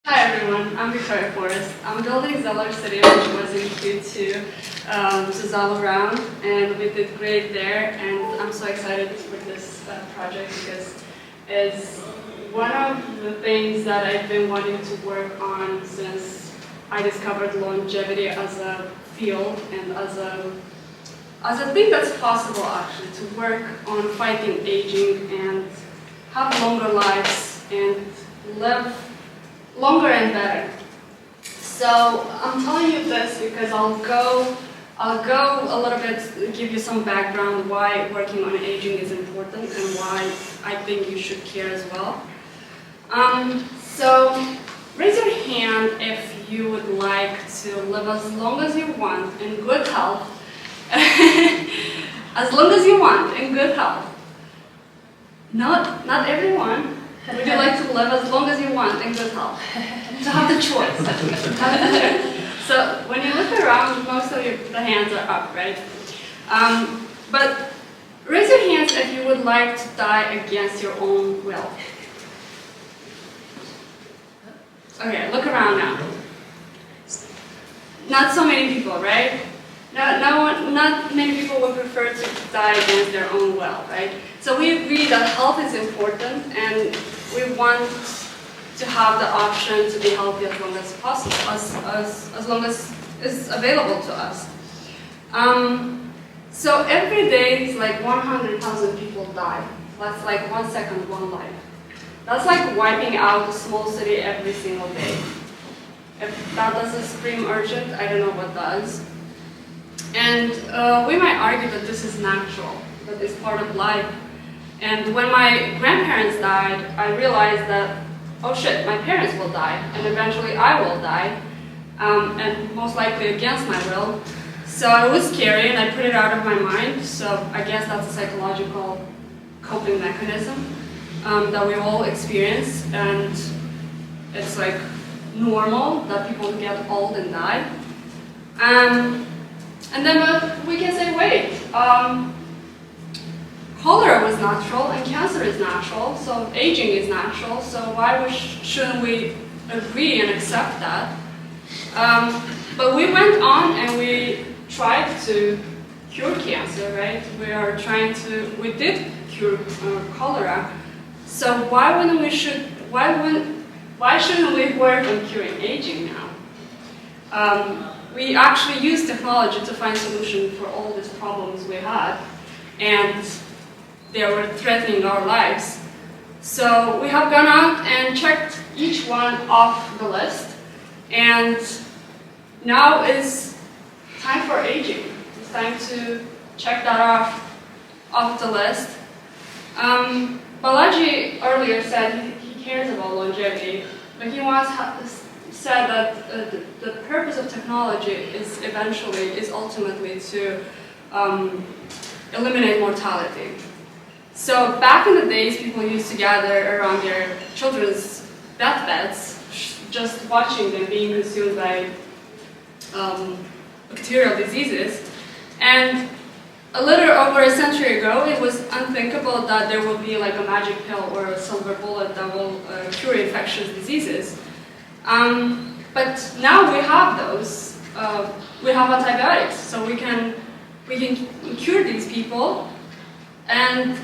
Hi everyone, I'm Victoria Forrest. I'm building Zelar City, which was in Q2 to Zal around, and we did great there. And I'm so excited for this project because it's one of the things that I've been wanting to work on since I discovered longevity as a field and as a thing that's possible actually to work on fighting aging and have longer lives and live longer and better. So I'm telling you this because I'll go a little bit, give you some background why working on aging is important and why I think you should care as well. So raise your hand if you would like to live as long as you want in good health. As long as you want in good health. Not everyone. Would you like to live as long as you want in good health? To have the choice. So when you look around, most of the hands are up, right? But raise your hands if you would like to die against your own will. Okay, look around now. Not so many people, right? Not many people would prefer to die against their own will, right? So we agree that health is important and we want to have the option to be healthy as long as possible, as long as it's available to us. So every day, it's like 100,000 people die. That's like 1 second, one life. That's like wiping out a small city every single day. If that doesn't scream urgent, I don't know what does. And we might argue that this is natural, that it's part of life. And when my grandparents died, I realized that, oh shit, my parents will die, and eventually I will die, and most likely against my will. So it was scary, and I put it out of my mind, so I guess that's a psychological coping mechanism that we all experience, and it's like normal that people get old and die. And then we can say, wait, cholera was natural and cancer is natural, so aging is natural, so why shouldn't we agree and accept that? But we went on and we tried to cure cancer, right? We did cure cholera, so why shouldn't we work on curing aging now? We actually used technology to find solutions for all these problems we had, and they were threatening our lives. So we have gone out and checked each one off the list, and now is time for aging. It's time to check that off the list. Balaji earlier said he cares about longevity, but he once said that the purpose of technology is ultimately to eliminate mortality. So back in the days, people used to gather around their children's deathbeds, just watching them being consumed by bacterial diseases. And a little over a century ago, it was unthinkable that there would be like a magic pill or a silver bullet that will cure infectious diseases. But now we have those. We have antibiotics, so we can cure these people. And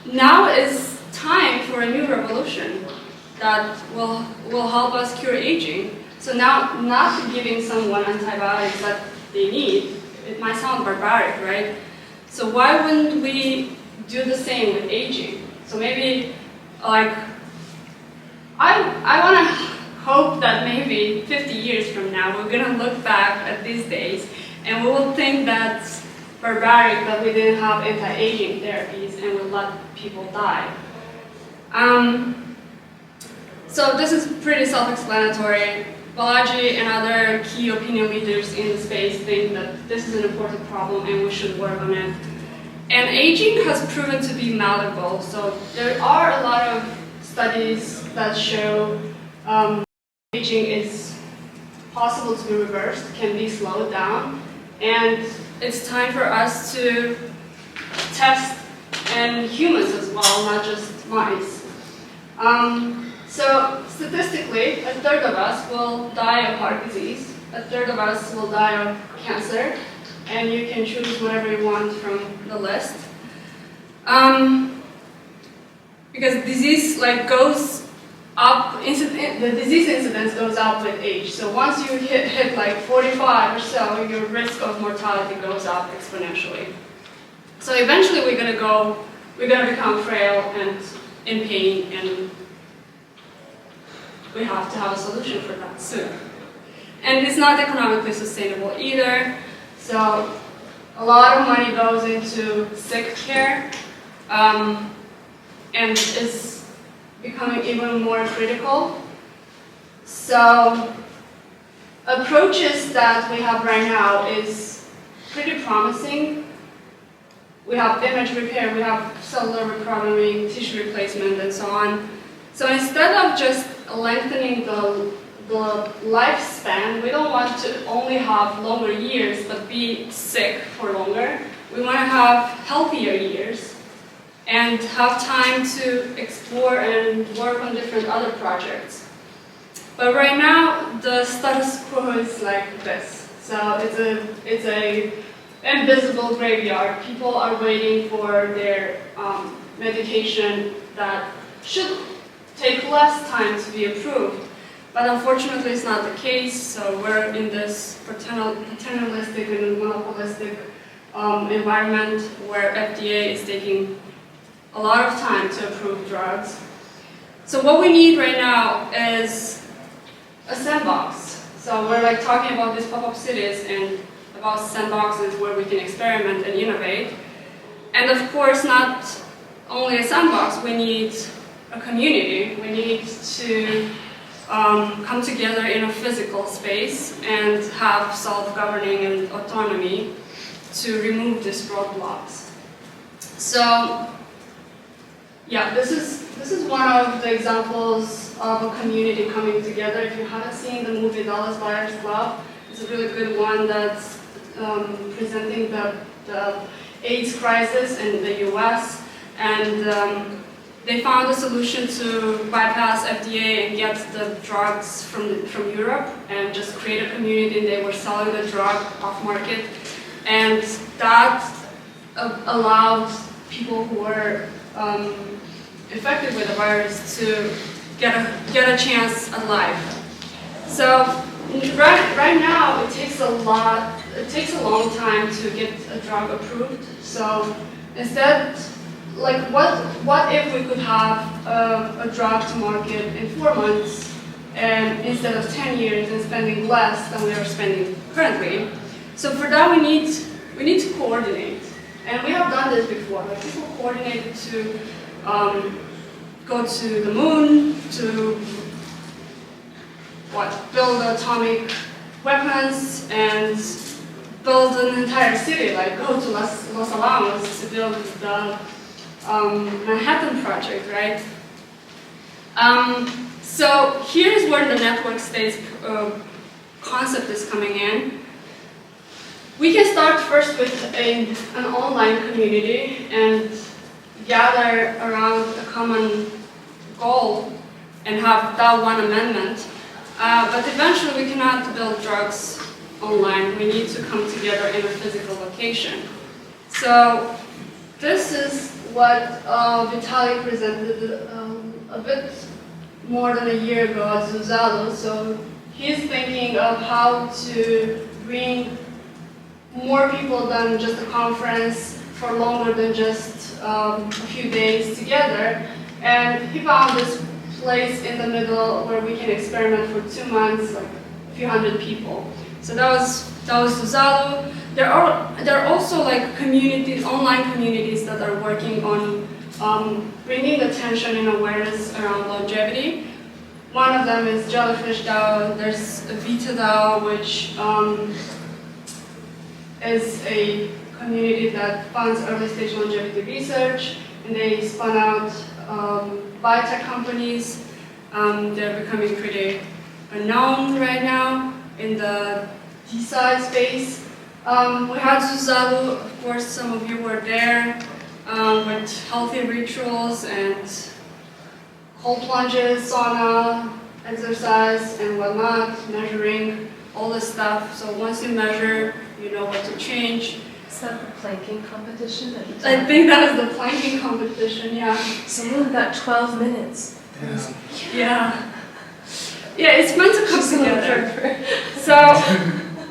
now is time for a new revolution that will help us cure aging. So now, not giving someone antibiotics that they need, it might sound barbaric, right? So why wouldn't we do the same with aging? So maybe, like, I want to hope that maybe 50 years from now, we're going to look back at these days and we will think that's barbaric that we didn't have anti-aging therapies and we let people die. So this is pretty self-explanatory. Balaji and other key opinion leaders in the space think that this is an important problem and we should work on it. And aging has proven to be malleable, so there are a lot of studies that show aging is possible to be reversed, can be slowed down, and it's time for us to test in humans as well, not just mice. So statistically, a third of us will die of heart disease, a third of us will die of cancer, and you can choose whatever you want from the list. Because disease goes up, the disease incidence goes up with age. So once you hit like 45 or so, your risk of mortality goes up exponentially. So eventually we're gonna become frail and in pain, and we have to have a solution for that soon. And it's not economically sustainable either. So a lot of money goes into sick care, and is becoming even more critical. So approaches that we have right now is pretty promising. We have image repair, we have cellular reprogramming, tissue replacement, and so on. So instead of just lengthening the lifespan, we don't want to only have longer years but be sick for longer. We want to have healthier years and have time to explore and work on different other projects. But right now, the status quo is like this. So it's a invisible graveyard. People are waiting for their medication that should take less time to be approved. But unfortunately, it's not the case. So we're in this paternalistic and monopolistic environment where FDA is taking a lot of time to approve drugs. So what we need right now is a sandbox. So we're talking about these pop-up cities and about sandboxes where we can experiment and innovate. And of course, not only a sandbox, we need a community. We need to come together in a physical space and have self-governing and autonomy to remove these roadblocks. So yeah, this is one of the examples of a community coming together. If you haven't seen the movie Dallas Buyers Club, it's a really good one that's presenting the AIDS crisis in the US, and they found a solution to bypass FDA and get the drugs from Europe and just create a community, and they were selling the drug off market, and that allowed people who were infected with the virus to get a chance at life. So right now it takes a long time to get a drug approved. So instead, what if we could have a drug to market in 4 months, and instead of 10 years and spending less than we are spending currently? So for that we need to coordinate, and we have done this before. People coordinated to go to the moon, to build atomic weapons and build an entire city, go to Los Alamos to build the Manhattan Project, right? So here's where the network states concept is coming in. We can start first with an online community and gather around a common goal and have that one amendment. But eventually we cannot build drugs online. We need to come together in a physical location. So this is what Vitaly presented a bit more than a year ago at ZuVillage. So he's thinking of how to bring more people than just a conference for longer than just a few days together. And he found this place in the middle where we can experiment for 2 months, a few hundred people. So that was ZuVillage. There are also communities, online communities that are working on bringing attention and awareness around longevity. One of them is Jellyfish DAO. There's Vita DAO, which is a community that funds early stage longevity research, and they spun out biotech companies. They're becoming pretty known right now in the D-side space. We had ZuVillage, of course, some of you were there, with healthy rituals and cold plunges, sauna, exercise, and whatnot, measuring, all this stuff. So once you measure, you know what to change. Is that the planking competition that you I think that is the planking competition, yeah. Someone got 12 minutes. Yeah. Yeah, it's meant to come together. So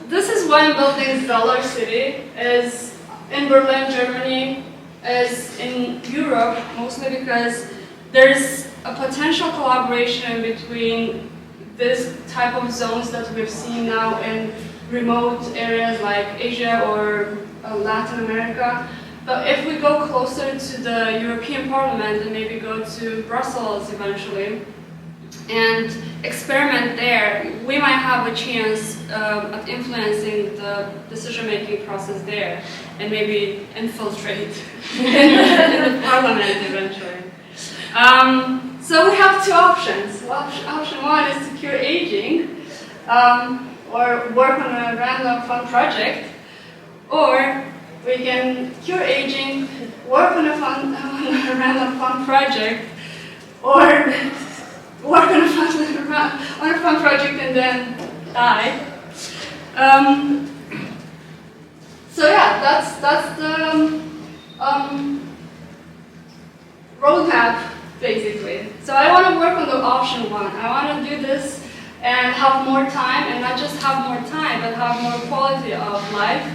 this is why I'm building Zelar City, is in Berlin, Germany, is in Europe, mostly because there's a potential collaboration between this type of zones that we've seen now in remote areas like Asia or Latin America. But if we go closer to the European Parliament and maybe go to Brussels eventually and experiment there, we might have a chance at influencing the decision-making process there and maybe infiltrate in the Parliament eventually. So we have two options. Option one is to cure aging or work on a random fun project, or we can cure aging, work on a random fun project, or work on a fun project and then die. So yeah, that's the roadmap basically. So I want to work on the option one. I want to do this and have more time, and not just have more time, but have more quality of life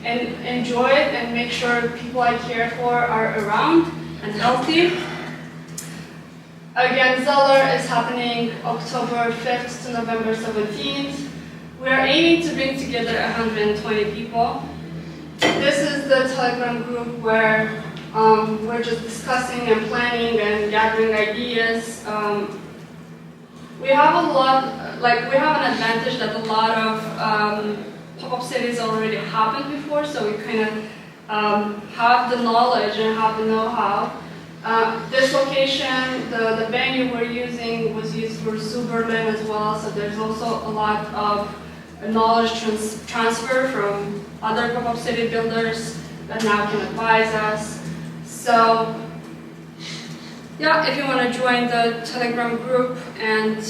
and enjoy it and make sure people I care for are around and healthy. Again, Zelar is happening October 5th to November 17th. We are aiming to bring together 120 people. This is the Telegram group where we're just discussing and planning and gathering ideas. We have we have an advantage that a lot of pop-up cities already happened before, so we kind of have the knowledge and have the know-how. This location, the venue we're using was used for ZuBerlin as well, so there's also a lot of knowledge transfer from other pop-up city builders that now can advise us. So, yeah, if you want to join the Telegram group and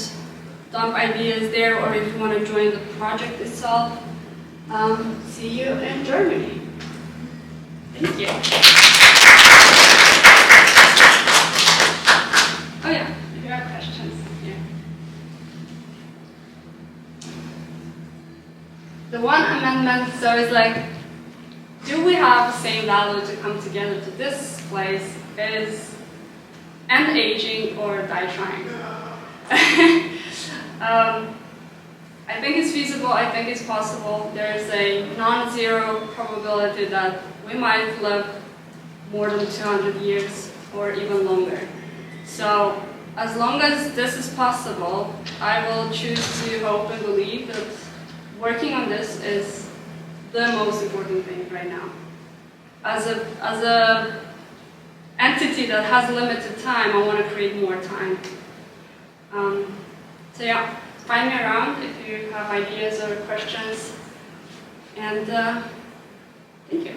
dump ideas there, or if you want to join the project itself, see you in Germany. Thank you. Oh yeah, if you have questions. Yeah. The one amendment, so it's like, do we have the same value to come together to this place is end aging or die trying? I think it's feasible, I think it's possible. There's a non-zero probability that we might live more than 200 years or even longer. So as long as this is possible, I will choose to hope and believe that working on this is the most important thing right now. As a entity that has limited time, I want to create more time. So yeah, find me around if you have ideas or questions. And thank you.